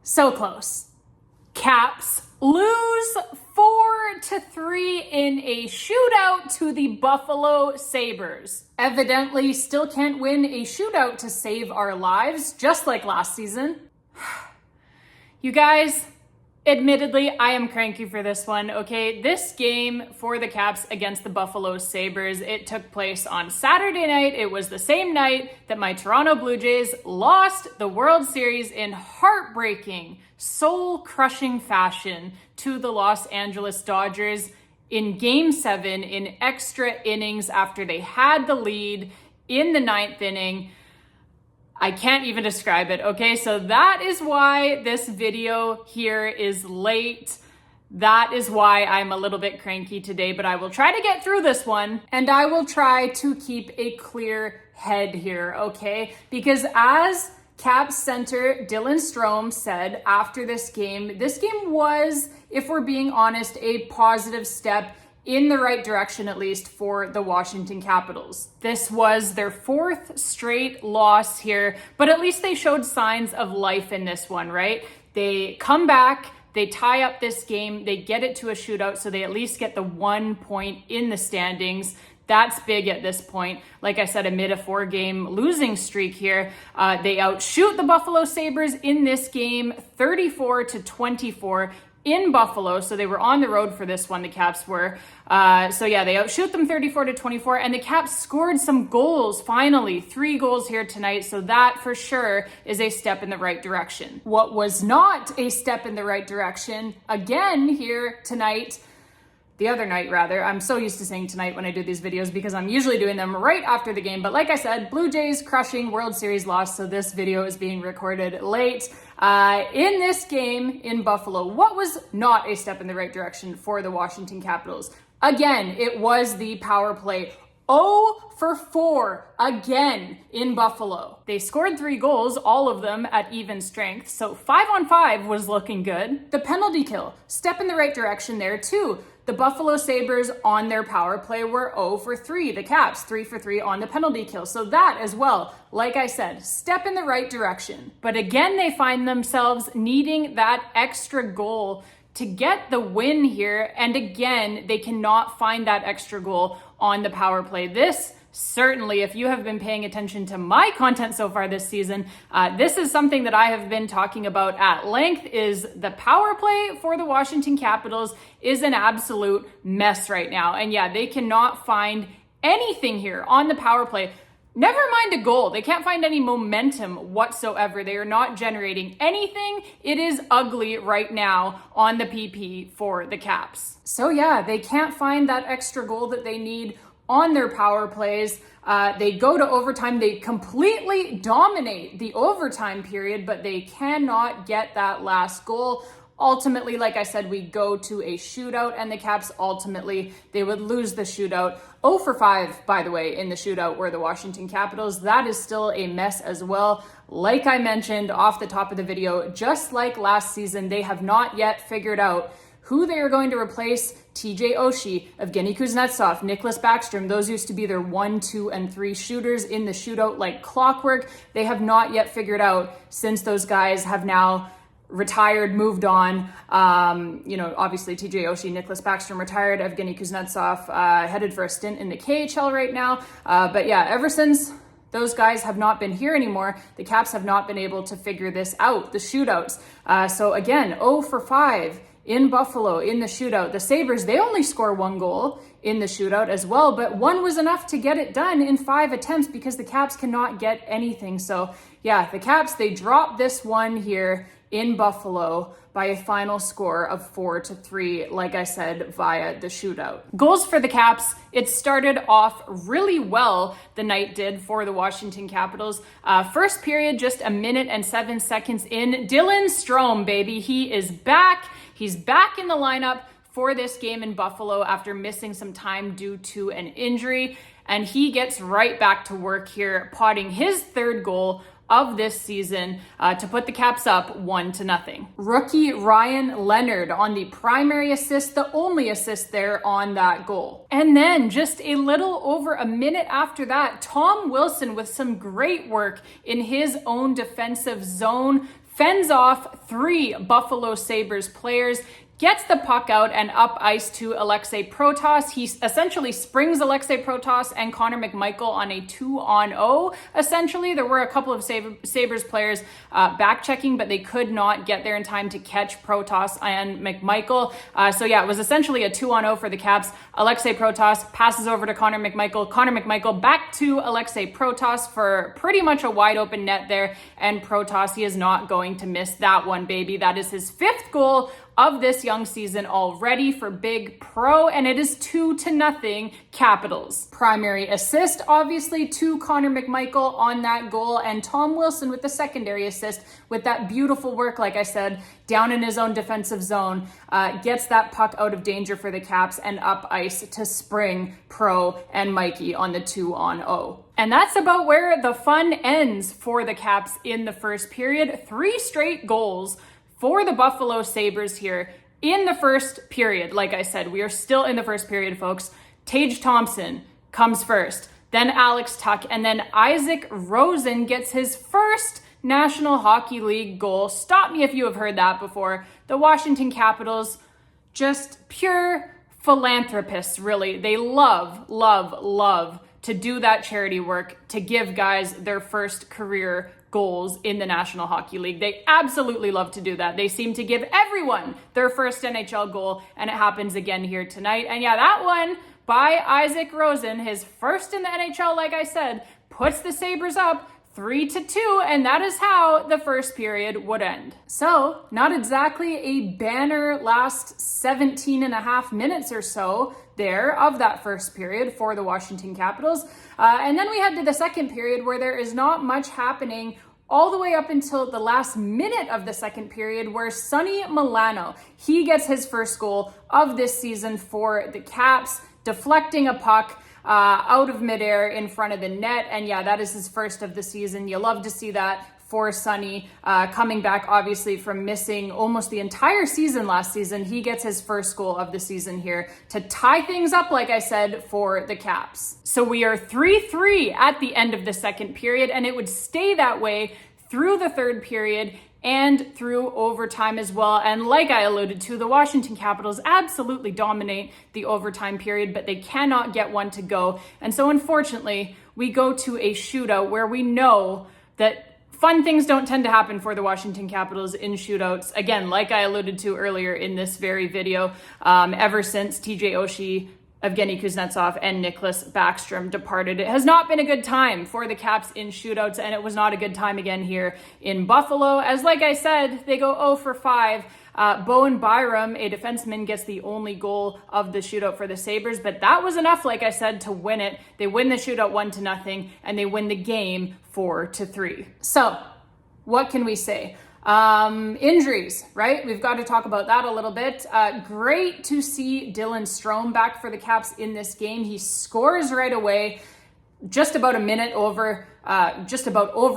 So close. Caps lose 4-3 in a shootout to the Buffalo Sabres. Evidently still can't win a shootout to save our lives, just like last season. You guys, admittedly, I am cranky for this one, okay? This game for the Caps against the Buffalo Sabres, it took place on Saturday night. It was the same night that my Toronto Blue Jays lost the World Series in heartbreaking, soul-crushing fashion to the Los Angeles Dodgers in Game 7 in extra innings after they had the lead in the 9th inning. I can't even describe it, okay? So that is why this video here is late. That is why I'm a little bit cranky today, but I will try to get through this one, and I will try to keep a clear head here, okay? Because as Caps center Dylan Strome said after this game was, if we're being honest, a positive step in the right direction, at least for the Washington Capitals. This was their 4th straight loss here, but at least they showed signs of life in this one, right? They come back, they tie up this game, they get it to a shootout, so they at least get the 1 point in the standings. That's big at this point. Like I said, amid a 4-game losing streak here, they outshoot the Buffalo Sabres in this game, 34-24. In Buffalo, so they were on the road for this one, the Caps were. So yeah, they outshoot them 34-24, and the Caps scored some goals, finally. 3 goals here tonight, so that for sure is a step in the right direction. What was not a step in the right direction, again here tonight, the other night rather. I'm so used to saying tonight when I do these videos because I'm usually doing them right after the game. But like I said, Blue Jays crushing World Series loss, so this video is being recorded late. In this game in Buffalo, what was not a step in the right direction for the Washington Capitals? Again, it was the power play. 0 for 4 again in Buffalo. They scored 3 goals, all of them at even strength, so 5-on-5 was looking good. The penalty kill, step in the right direction there too. The Buffalo Sabres on their power play were 0 for 3. The Caps 3 for 3 on the penalty kill. So that as well, like I said, step in the right direction. But again, they find themselves needing that extra goal to get the win here. And again, they cannot find that extra goal on the power play. This certainly, if you have been paying attention to my content so far this season, this is something that I have been talking about at length, is the power play for the Washington Capitals is an absolute mess right now. And yeah, they cannot find anything here on the power play. Never mind a goal. They can't find any momentum whatsoever. They are not generating anything. It is ugly right now on the PP for the Caps. So yeah, they can't find that extra goal that they need on their power plays. They go to overtime. They completely dominate the overtime period, but they cannot get that last goal. Ultimately, like I said, we go to a shootout, and the Caps ultimately, they would lose the shootout. 0 for 5, by the way, in the shootout were the Washington Capitals. That is still a mess as well. Like I mentioned off the top of the video, just like last season, they have not yet figured out who they are going to replace TJ Oshie, Evgeny Kuznetsov, Nicholas Backstrom. Those used to be their 1, 2, and 3 shooters in the shootout like clockwork. They have not yet figured out, since those guys have now retired, moved on. Obviously TJ Oshie, Nicholas Backstrom retired, Evgeny Kuznetsov headed for a stint in the KHL right now. But yeah, ever since those guys have not been here anymore, the Caps have not been able to figure this out, the shootouts. So again, 0 for 5 in Buffalo in the shootout. The Sabres, they only score 1 goal in the shootout as well, but 1 was enough to get it done in 5 attempts because the Caps cannot get anything. So yeah, the Caps, they drop this one here in Buffalo by a final score of 4-3, like I said, via the shootout. Goals for the Caps, it started off really well, the night did, for the Washington Capitals. First period, just 1 minute and 7 seconds in, Dylan Strome, baby, he is back. He's back in the lineup for this game in Buffalo after missing some time due to an injury, and he gets right back to work here, potting his 3rd goal of this season to put the Caps up 1-0. Rookie Ryan Leonard on the primary assist, the only assist there on that goal. And then just a little over a minute after that, Tom Wilson with some great work in his own defensive zone, fends off 3 Buffalo Sabres players, gets the puck out and up ice to Aliaksei Protas. He essentially springs Aliaksei Protas and Connor McMichael on a 2-on-0. Essentially, there were a couple of Sabres players back checking, but they could not get there in time to catch Protas and McMichael. So yeah, it was essentially a 2-on-0 for the Caps. Aliaksei Protas passes over to Connor McMichael. Connor McMichael back to Aliaksei Protas for pretty much a wide open net there. And Protas, he is not going to miss that one, baby. That is his 5th goal of this young season already for Big Pro, and it is 2-0 Capitals. Primary assist, obviously, to Connor McMichael on that goal, and Tom Wilson with the secondary assist with that beautiful work, like I said, down in his own defensive zone, gets that puck out of danger for the Caps and up ice to spring Pro and Mikey on the 2-on-0. And that's about where the fun ends for the Caps in the first period. 3 straight goals for the Buffalo Sabres here in the first period. Like I said, we are still in the first period, folks. Tage Thompson comes first, then Alex Tuch, and then Isaac Rosen gets his first National Hockey League goal. Stop me if you have heard that before. The Washington Capitals, just pure philanthropists, really. They love, love, love to do that charity work, to give guys their first career goals in the National Hockey League. They absolutely love to do that. They seem to give everyone their first NHL goal, and it happens again here tonight. And yeah, that one by Isaac Rosen, his first in the NHL, like I said, puts the Sabres up 3-2, and that is how the first period would end. So, not exactly a banner last 17 and a half minutes or so there of that first period for the Washington Capitals. And then we head to the second period where there is not much happening all the way up until the last minute of the second period, where Sonny Milano, he gets his first goal of this season for the Caps, deflecting a puck out of midair in front of the net. And yeah, that is his first of the season. You love to see that for Sonny, coming back obviously from missing almost the entire season last season. He gets his first goal of the season here to tie things up, like I said, for the Caps. So we are 3-3 at the end of the second period, and it would stay that way through the third period and through overtime as well. And like I alluded to, the Washington Capitals absolutely dominate the overtime period, but they cannot get one to go. And so unfortunately, we go to a shootout where we know that fun things don't tend to happen for the Washington Capitals in shootouts. Again, like I alluded to earlier in this very video, ever since TJ Oshie, Evgeny Kuznetsov, and Nicholas Backstrom departed, it has not been a good time for the Caps in shootouts, and it was not a good time again here in Buffalo. As like I said, they go 0 for 5. Bowen Byram, a defenseman, gets the only goal of the shootout for the Sabres, but that was enough, like I said, to win it. They win the shootout 1-0, and they win the game 4-3. So, what can we say? Injuries, right? We've got to talk about that a little bit. Great to see Dylan Strome back for the Caps in this game. He scores right away, just about over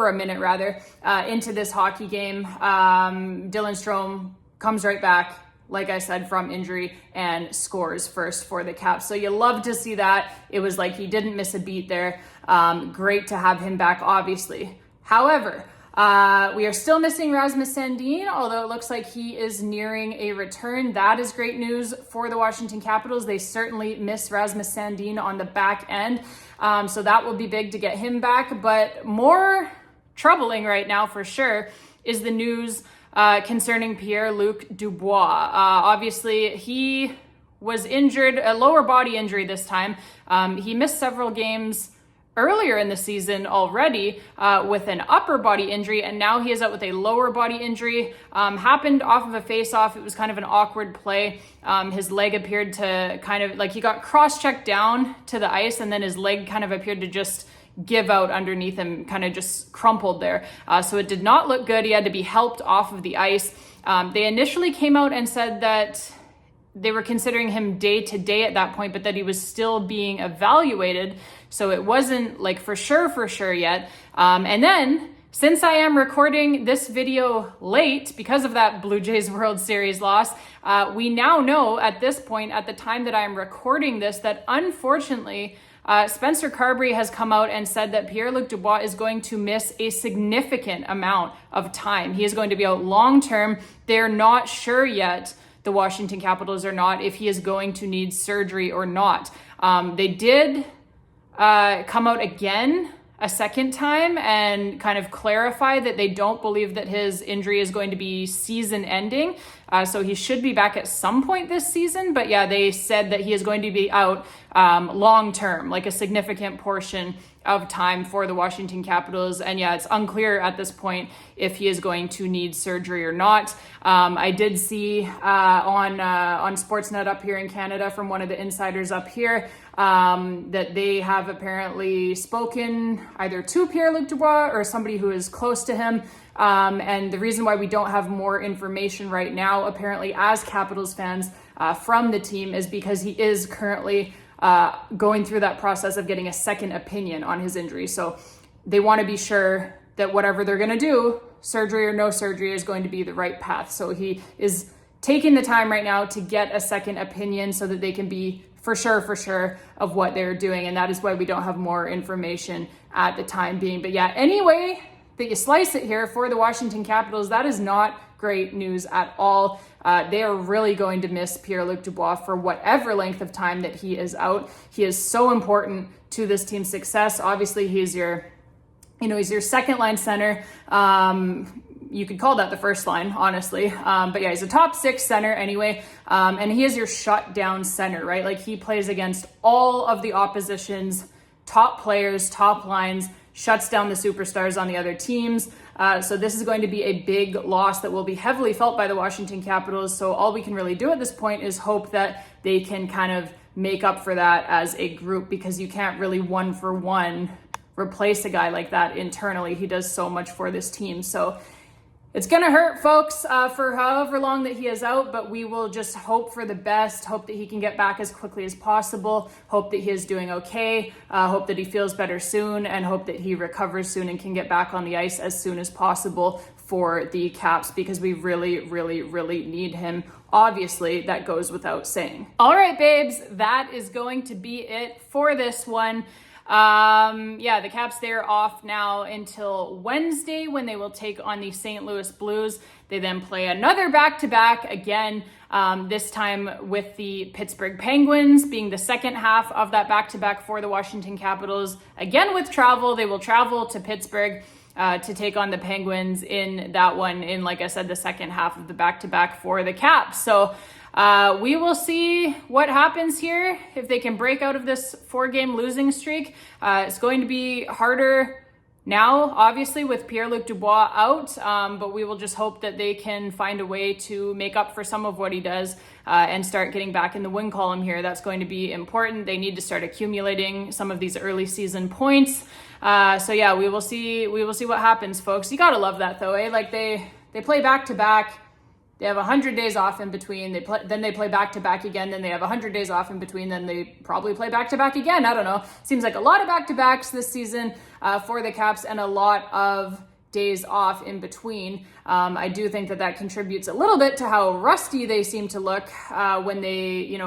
a minute into this hockey game. Dylan Strome comes right back, like I said, from injury and scores first for the Caps. So you love to see that. It was like he didn't miss a beat there. Great to have him back, obviously. However, we are still missing Rasmus Sandin, although it looks like he is nearing a return. That is great news for the Washington Capitals. They certainly miss Rasmus Sandin on the back end. So that will be big to get him back. But more troubling right now, for sure, is the news concerning Pierre-Luc Dubois. Obviously, he was injured, a lower body injury this time. He missed several games earlier in the season already with an upper body injury, and now he is out with a lower body injury. Happened off of a face-off. It was kind of an awkward play. His leg appeared to kind of, like, he got cross-checked down to the ice, and then his leg kind of appeared to just give out underneath him, kind of just crumpled there. So it did not look good. He had to be helped off of the ice. They initially came out and said that they were considering him day to day at that point, but that he was still being evaluated. So it wasn't like for sure yet. And then, since I am recording this video late because of that Blue Jays World Series loss, we now know at this point, at the time that I am recording this, that unfortunately, Spencer Carberry has come out and said that Pierre-Luc Dubois is going to miss a significant amount of time. He is going to be out long-term. They're not sure yet, the Washington Capitals are not, if he is going to need surgery or not. They did come out again a second time and kind of clarify that they don't believe that his injury is going to be season ending. So he should be back at some point this season. But yeah, they said that he is going to be out long term, like a significant portion of time for the Washington Capitals. And yeah, it's unclear at this point if he is going to need surgery or not. I did see on Sportsnet up here in Canada from one of the insiders up here that they have apparently spoken either to Pierre-Luc Dubois or somebody who is close to him. And the reason why we don't have more information right now, apparently as Capitals fans from the team, is because he is currently going through that process of getting a second opinion on his injury. So they want to be sure that whatever they're going to do, surgery or no surgery, is going to be the right path. So he is taking the time right now to get a second opinion so that they can be for sure of what they're doing. And that is why we don't have more information at the time being. But yeah, anyway that you slice it here for the Washington Capitals, that is not great news at all. They are really going to miss Pierre-Luc Dubois for whatever length of time that he is out. He is so important to this team's success. Obviously, he's your second line center. You could call that the first line, honestly. But yeah, he's a top six center anyway. And he is your shutdown center, right? Like, he plays against all of the opposition's top players, top lines, shuts down the superstars on the other teams. So this is going to be a big loss that will be heavily felt by the Washington Capitals. So all we can really do at this point is hope that they can kind of make up for that as a group, because you can't really one for one replace a guy like that internally. He does so much for this team. So it's going to hurt, folks, for however long that he is out, but we will just hope for the best, hope that he can get back as quickly as possible, hope that he is doing okay, hope that he feels better soon, and hope that he recovers soon and can get back on the ice as soon as possible for the Caps, because we really need him. Obviously, that goes without saying. All right, babes, that is going to be it for this one. The Caps, they're off now until Wednesday, when they will take on the St. Louis Blues. They then play another back-to-back again, this time with the Pittsburgh Penguins, being the second half of that back-to-back for the Washington Capitals. Again, with travel, they will travel to Pittsburgh to take on the Penguins in that one, in, like I said, the second half of the back-to-back for the Caps. So we will see what happens here, if they can break out of this 4-game losing streak. It's going to be harder now, obviously, with Pierre-Luc Dubois out, but we will just hope that they can find a way to make up for some of what he does and start getting back in the win column here. That's going to be important. They need to start accumulating some of these early season points. So yeah, we will see what happens, folks. You gotta love that, though, eh? Like, they play back-to-back. They have 100 days off in between. Then they play back-to-back again. Then they have 100 days off in between. Then they probably play back-to-back again. I don't know. Seems like a lot of back-to-backs this season for the Caps, and a lot of days off in between. I do think that contributes a little bit to how rusty they seem to look when they,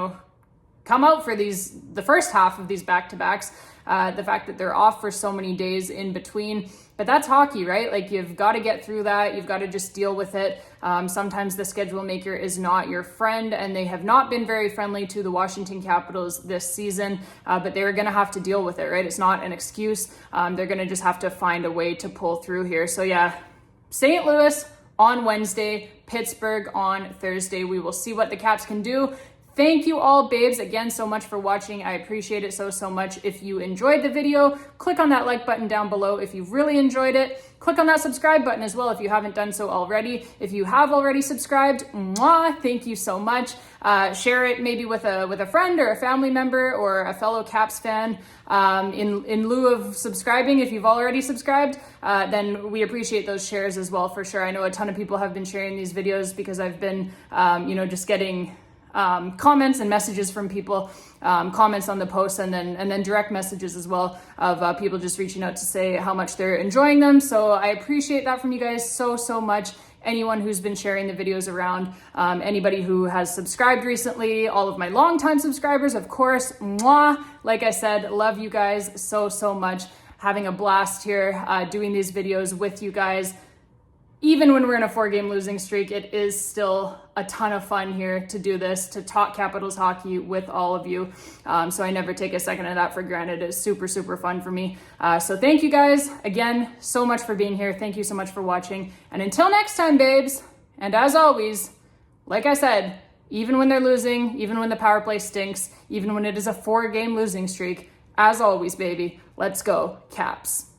come out for the first half of these back-to-backs. The fact that they're off for so many days in between. But that's hockey, right? Like, you've got to get through that. You've got to just deal with it. Sometimes the schedule maker is not your friend, and they have not been very friendly to the Washington Capitals this season, but they're going to have to deal with it, right? It's not an excuse. They're going to just have to find a way to pull through here. So yeah, St. Louis on Wednesday, Pittsburgh on Thursday. We will see what the Caps can do. Thank you all, babes, again so much for watching. I appreciate it so much. If you enjoyed the video, click on that like button down below if you really enjoyed it. Click on that subscribe button as well if you haven't done so already. If you have already subscribed, mwah, thank you so much. Share it maybe with a friend or a family member or a fellow Caps fan in lieu of subscribing. If you've already subscribed, then we appreciate those shares as well, for sure. I know a ton of people have been sharing these videos because I've been, just getting comments and messages from people, comments on the posts, and then direct messages as well of people just reaching out to say how much they're enjoying them. So I appreciate that from you guys so much. Anyone who's been sharing the videos around, anybody who has subscribed recently, all of my longtime subscribers, of course, mwah. Like I said, love you guys so much. Having a blast here, doing these videos with you guys. Even when we're in a 4-game losing streak, it is still a ton of fun here to do this, to talk Capitals hockey with all of you. So I never take a second of that for granted. It's super fun for me. So thank you guys again so much for being here. Thank you so much for watching. And until next time, babes, and as always, like I said, even when they're losing, even when the power play stinks, even when it is a 4-game losing streak, as always, baby, let's go, Caps.